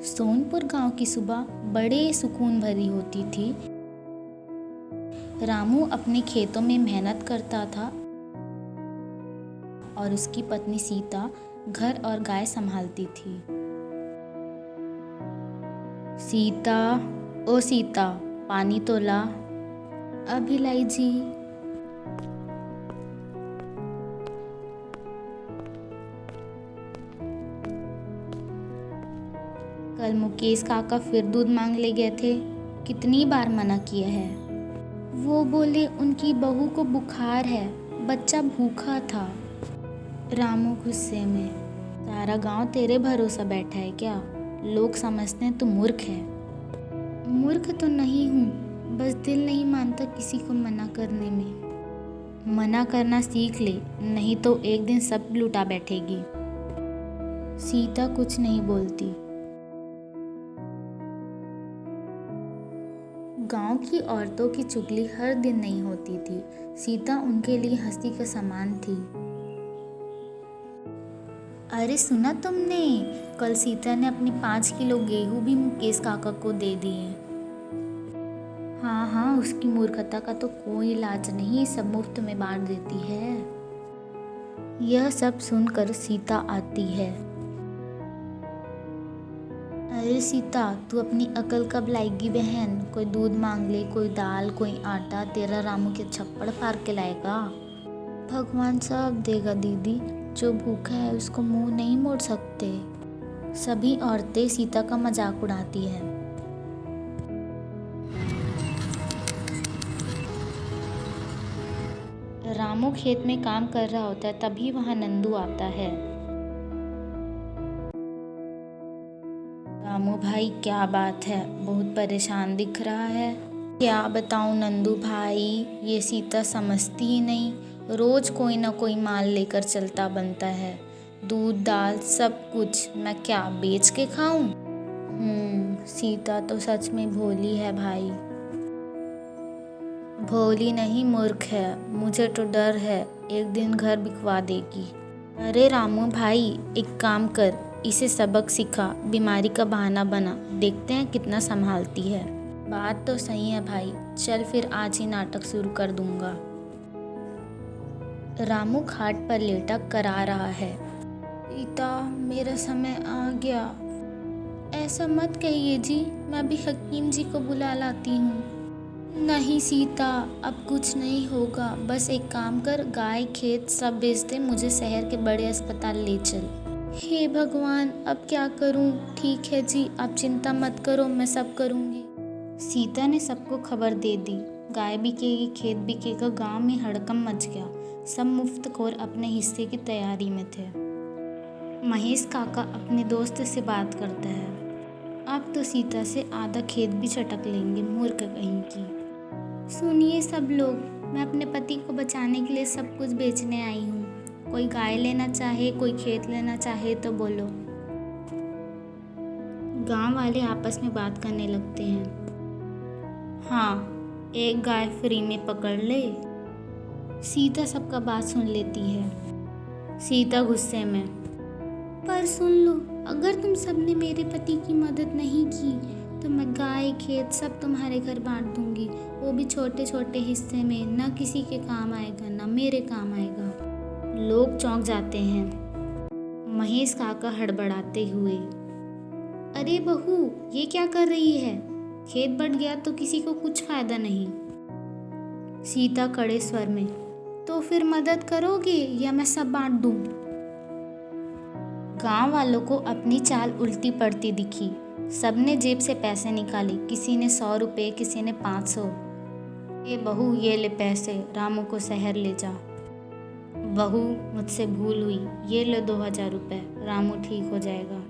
सोनपुर गांव की सुबह बड़े सुकून भरी होती थी। रामू अपने खेतों में मेहनत करता था और उसकी पत्नी सीता घर और गाय संभालती थी। सीता, ओ सीता, पानी तो ला। अभी लाई जी। कल मुकेश काका फिर दूध मांग ले गए थे। कितनी बार मना किया है। वो बोले उनकी बहू को बुखार है, बच्चा भूखा था। रामू गुस्से में, सारा गांव तेरे भरोसा बैठा है क्या? लोग समझते हैं तू मूर्ख है। मूर्ख तो नहीं हूँ, बस दिल नहीं मानता किसी को मना करने में। मना करना सीख ले, नहीं तो एक दिन सब लुटा बैठेगी। सीता कुछ नहीं बोलती। गांव की औरतों की चुगली हर दिन नहीं होती थी। सीता उनके लिए हंसी का सामान थी। अरे सुना तुमने, कल सीता ने अपने 5 किलो गेहूं भी मुकेश काका को दे दिए। हाँ, उसकी मूर्खता का तो कोई इलाज नहीं, सब मुफ्त में बांट देती है। यह सब सुनकर सीता आती है। अरे सीता, तू अपनी अकल कब लाएगी बहन? कोई दूध मांग ले, कोई दाल, कोई आटा, तेरा रामू के छप्पड़ फाड़ के लाएगा। भगवान सब देगा दीदी, जो भूखा है उसको मुंह नहीं मोड़ सकते। सभी औरतें सीता का मजाक उड़ाती हैं। रामू खेत में काम कर रहा होता है, तभी वहां नंदू आता है। रामू भाई, क्या बात है, बहुत परेशान दिख रहा है। क्या बताऊं नंदू भाई, ये सीता समझती ही नहीं। रोज कोई ना कोई माल लेकर चलता बनता है, दूध दाल सब कुछ। मैं क्या बेच के खाऊं? सीता तो सच में भोली है भाई। भोली नहीं, मूर्ख है। मुझे तो डर है, एक दिन घर बिकवा देगी। अरे रामू भाई, एक काम कर, इसे सबक सिखा, बीमारी का बहाना बना, देखते हैं कितना संभालती है। बात तो सही है भाई, चल फिर आज ही नाटक शुरू कर दूंगा। रामू खाट पर लेटा करा रहा है। सीता, मेरा समय आ गया। ऐसा मत कहिए जी, मैं भी हकीम जी को बुला लाती हूँ। नहीं सीता, अब कुछ नहीं होगा। बस एक काम कर, गाय खेत सब बेच दे, मुझे शहर के बड़े अस्पताल ले चल। हे भगवान, अब क्या करूं? ठीक है जी, आप चिंता मत करो, मैं सब करूंगी। सीता ने सबको खबर दे दी। गाय बिकेगी, खेत बिकेगा, गांव में हड़कंप मच गया। सब मुफ्तखोर अपने हिस्से की तैयारी में थे। महेश काका अपने दोस्त से बात करता है। अब तो सीता से आधा खेत भी चटक लेंगे, मूर्ख कहीं की। सुनिए सब लोग, मैं अपने पति को बचाने के लिए सब कुछ बेचने आई हूँ। कोई गाय लेना चाहे, कोई खेत लेना चाहे तो बोलो। गांव वाले आपस में बात करने लगते हैं। हाँ, एक गाय फ्री में पकड़ ले। सीता सबका बात सुन लेती है। सीता गुस्से में, पर सुन लो, अगर तुम सबने मेरे पति की मदद नहीं की तो मैं गाय खेत सब तुम्हारे घर बांट दूंगी, वो भी छोटे छोटे हिस्से में। ना किसी के काम आएगा, ना मेरे काम आएगा। लोग चौंक जाते हैं। महेश काका हड़बड़ाते हुए, अरे बहू, ये क्या कर रही है? खेत बट गया तो किसी को कुछ फायदा नहीं। सीता कड़े स्वर में, तो फिर मदद करोगे या मैं सब बांट दूं? गांव वालों को अपनी चाल उल्टी पड़ती दिखी। सबने जेब से पैसे निकाले, किसी ने 100 रुपये, किसी ने 500। ये बहू, ये ले पैसे, रामू को शहर ले जा। बहू, मुझसे भूल हुई, ये लो 2000 रुपये, रामू ठीक हो जाएगा।